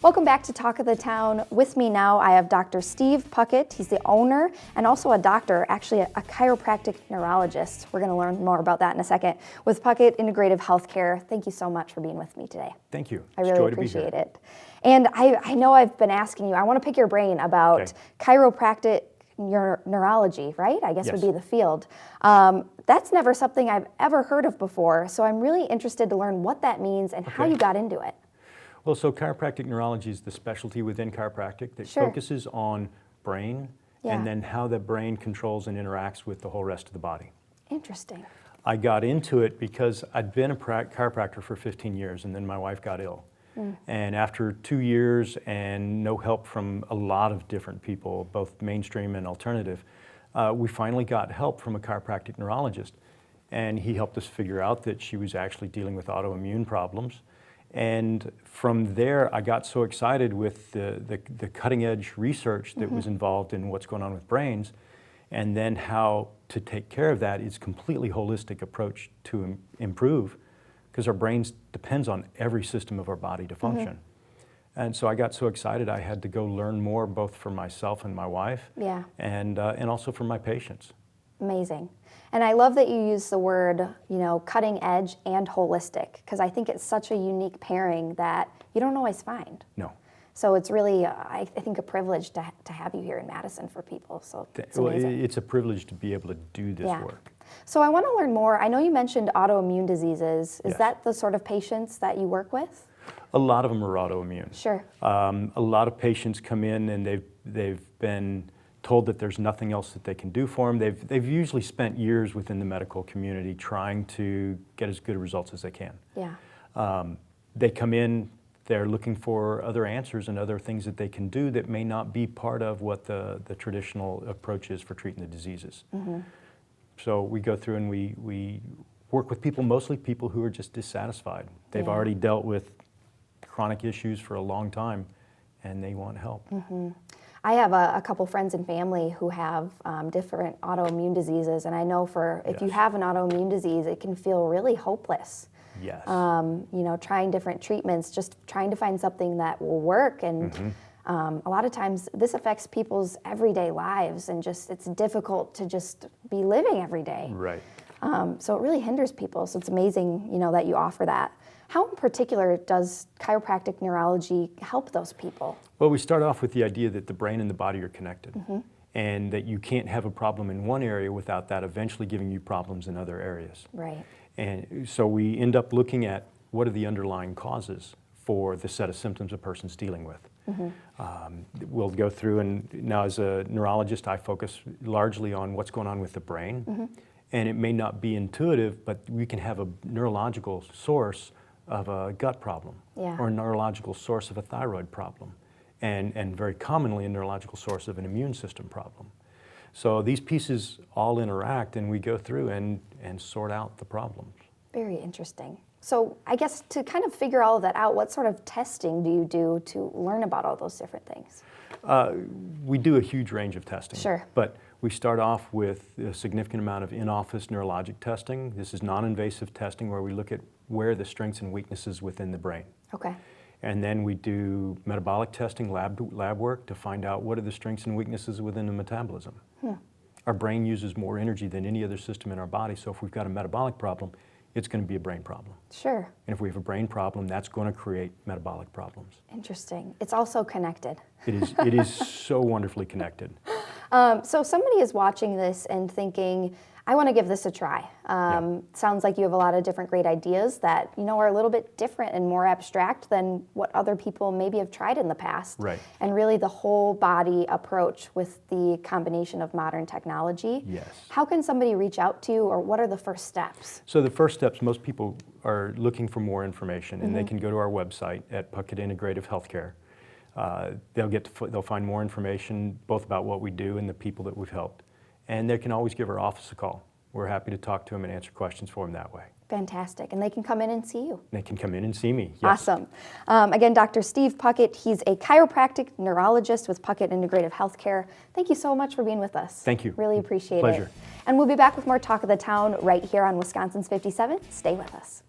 Welcome back to Talk of the Town. With me now, I have Dr. Steve Puckette. He's the owner and also a doctor, actually a chiropractic neurologist. We're going to learn more about that in a second. With Puckette Integrative Healthcare, thank you so much for being with me today. Thank you. I really appreciate it. And I know I've been asking you, I want to pick your brain about chiropractic neurology, right? I guess would be the field. That's never something I've ever heard of before, so I'm really interested to learn what that means and how you got into it. Well, so chiropractic neurology is the specialty within chiropractic that focuses on brain and then how the brain controls and interacts with the whole rest of the body. Interesting. I got into it because I'd been a chiropractor for 15 years and then my wife got ill. And after 2 years and no help from a lot of different people, both mainstream and alternative, we finally got help from a chiropractic neurologist. And he helped us figure out that she was actually dealing with autoimmune problems. And from there, I got so excited with the cutting edge research that was involved in what's going on with brains, and then how to take care of that is completely holistic approach to improve, because our brains depends on every system of our body to function. And so I got so excited I had to go learn more, both for myself and my wife, and also for my patients. Amazing. And I love that you use the word, you know, cutting edge and holistic, because I think it's such a unique pairing that you don't always find. No. So it's really, I think, a privilege to have you here in Madison for people. So it's amazing. Well, it's a privilege to be able to do this work. So I want to learn more. I know you mentioned autoimmune diseases. Is that the sort of patients that you work with? A lot of them are autoimmune. Sure. A lot of patients come in and they've been told that there's nothing else that they can do for them. They've usually spent years within the medical community trying to get as good results as they can. Yeah. They come in, they're looking for other answers and other things that they can do that may not be part of what the traditional approach is for treating the diseases. So we go through and we work with people, mostly people who are just dissatisfied. They've already dealt with chronic issues for a long time and they want help. I have a couple friends and family who have different autoimmune diseases, and I know if you have an autoimmune disease, it can feel really hopeless. Yes. You know, trying different treatments, just trying to find something that will work, and a lot of times this affects people's everyday lives, and it's difficult to just be living every day. Right. So it really hinders people. So it's amazing, you know, that you offer that. How in particular does chiropractic neurology help those people? Well, we start off with the idea that the brain and the body are connected, and that you can't have a problem in one area without that eventually giving you problems in other areas. Right. And so we end up looking at what are the underlying causes for the set of symptoms a person's dealing with. We'll go through, and now as a neurologist, I focus largely on what's going on with the brain. And it may not be intuitive, but we can have a neurological source of a gut problem, or a neurological source of a thyroid problem, and very commonly a neurological source of an immune system problem. So these pieces all interact, and we go through and sort out the problems. Very interesting. So I guess to kind of figure all of that out, what sort of testing do you do to learn about all those different things? We do a huge range of testing. Sure. But we start off with a significant amount of in-office neurologic testing. This is non-invasive testing where we look at where are the strengths and weaknesses within the brain. Okay. And then we do metabolic testing, lab work, to find out what are the strengths and weaknesses within the metabolism. Our brain uses more energy than any other system in our body, so if we've got a metabolic problem, it's going to be a brain problem. Sure. And if we have a brain problem, that's going to create metabolic problems. Interesting. It's also connected. It is so wonderfully connected. So somebody is watching this and thinking, I want to give this a try. Sounds like you have a lot of different great ideas that, you know, are a little bit different and more abstract than what other people maybe have tried in the past. Right. And really the whole body approach with the combination of modern technology. Yes. How can somebody reach out to you, or what are the first steps? So the first steps, most people are looking for more information, and they can go to our website at Puckette Integrative Healthcare. They'll find more information both about what we do and the people that we've helped. And they can always give our office a call. We're happy to talk to them and answer questions for them that way. Fantastic. And they can come in and see you. They can come in and see me, yes. Awesome. Again, Dr. Steve Puckette, he's a chiropractic neurologist with Puckette Integrative Healthcare. Thank you so much for being with us. Thank you. Really appreciate it. Pleasure. And we'll be back with more Talk of the Town right here on Wisconsin's 57. Stay with us.